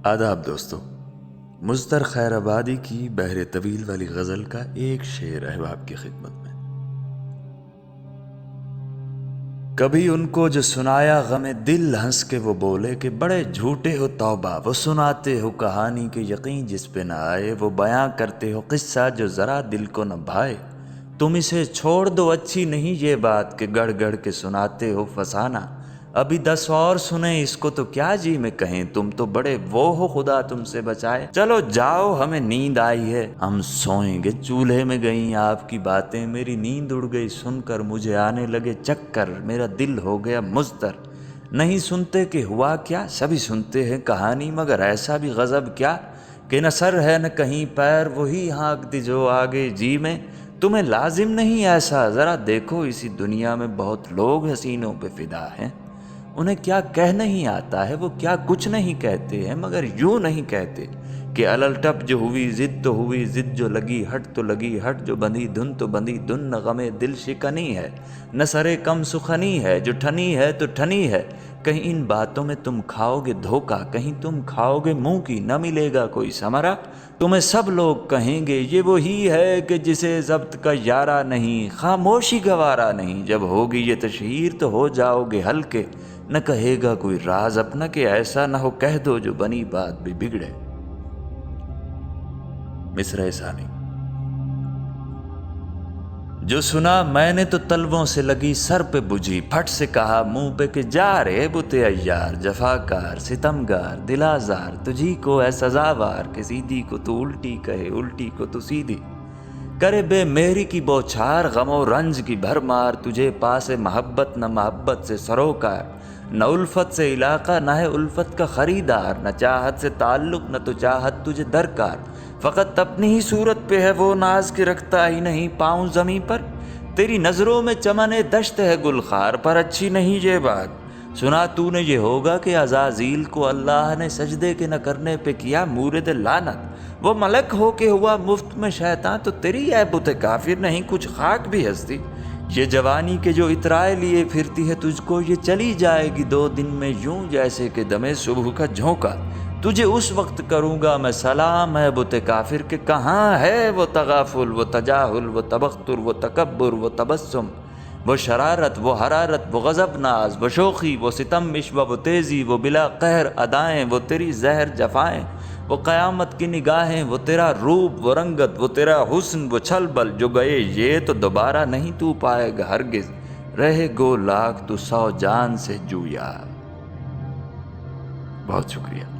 آداب دوستو، مزدر خیر آبادی کی بحر طویل والی غزل کا ایک شعر احباب کی خدمت میں۔ کبھی ان کو جو سنایا غم دل، ہنس کے وہ بولے کہ بڑے جھوٹے ہو توبہ، وہ سناتے ہو کہانی کے یقین جس پہ نہ آئے، وہ بیاں کرتے ہو قصہ جو ذرا دل کو نہ بھائے۔ تم اسے چھوڑ دو، اچھی نہیں یہ بات کہ گڑھ گڑھ کے سناتے ہو فسانہ، ابھی 10 اور سنیں اس کو تو کیا جی میں کہیں، تم تو بڑے وہ ہو خدا تم سے بچائے۔ چلو جاؤ ہمیں نیند آئی ہے، ہم سوئیں گے، چولہے میں گئیں آپ کی باتیں، میری نیند اڑ گئی سن کر، مجھے آنے لگے چکر، میرا دل ہو گیا مضطر۔ نہیں سنتے کہ ہوا کیا، سبھی سنتے ہیں کہانی، مگر ایسا بھی غضب کیا کہ نہ سر ہے نہ کہیں پیر، وہی ہانک دی جو آگے جی میں۔ تمہیں لازم نہیں ایسا، ذرا دیکھو اسی دنیا میں بہت لوگ حسینوں پہ فدا ہیں، انہیں کیا کہہ نہیں آتا ہے، وہ کیا کچھ نہیں کہتے ہیں، مگر یوں نہیں کہتے کہ الٹپ جو ہوئی ضد تو ہوئی ضد، جو لگی ہٹ تو لگی ہٹ، جو بندھی دھن تو بندھی دھن، نہ غم دل شکنی ہے نہ سرے کم سخنی ہے، جو ٹھنی ہے تو ٹھنی ہے۔ کہیں ان باتوں میں تم کھاؤ گے دھوکہ، کہیں تم کھاؤ گے منہ کی، نہ ملے گا کوئی ثمرہ۔ تمہیں سب لوگ کہیں گے یہ وہی ہے کہ جسے ضبط کا یارہ نہیں، خاموشی گوارا نہیں، جب ہوگی یہ تشہیر تو ہو جاؤ گے ہلکے، نہ کہے گا کوئی راز اپنا کہ ایسا نہ ہو کہہ دو جو بنی بات بھی بگڑے۔ مصرع ثانی۔ جو سنا میں نے تو تلووں سے لگی سر پہ بجھی، پھٹ سے کہا منہ پہ کہ جا رے بت عیار، جفاکار ستمگار دل آزار، تجھی کو ہے سزاوار کہ سیدھی کو تو الٹی کہے، الٹی کو تو سیدھی کرے، بے مہری کی بوچھار غم و رنج کی بھرمار، تجھے پاس محبت نہ محبت سے سروکار، نہ الفت سے علاقہ نہ ہے الفت کا خریدار، نہ چاہت سے تعلق نہ تو چاہت تجھے درکار، فقط اپنی ہی صورت پہ ہے وہ ناز کے رکھتا ہی نہیں پاؤں زمیں پر، تیری نظروں میں چمن دشت ہے گلخار پر، اچھی نہیں یہ بات سنا تو نے یہ ہوگا کہ عزازیل کو اللہ نے سجدے کے نہ کرنے پہ کیا مورد لعنت، وہ ملک ہو کے ہوا مفت میں شیطان، تو تیری اے بت کافر نہیں کچھ خاک بھی ہستی، یہ جوانی کے جو اترائے لیے پھرتی ہے تجھ کو، یہ چلی جائے گی 2 دن میں یوں جیسے کہ دمے صبح کا جھونکا، تجھے اس وقت کروں گا میں سلام اے بت کافر کہ کہاں ہے وہ تغافل، وہ تجاہل، وہ تبختر، وہ تکبر، وہ تبسم، وہ شرارت، وہ حرارت، وہ غضب ناز، وہ شوخی، وہ ستم عشوہ، وہ تیزی، وہ بلا قہر ادائیں، وہ تیری زہر جفائیں، وہ قیامت کی نگاہیں، وہ تیرا روپ، وہ رنگت، وہ تیرا حسن، وہ چھل بل، جو گئے یہ تو دوبارہ نہیں تو پائے گا ہرگز، رہے گو لاکھ تو 100 جان سے جویا۔ بہت شکریہ۔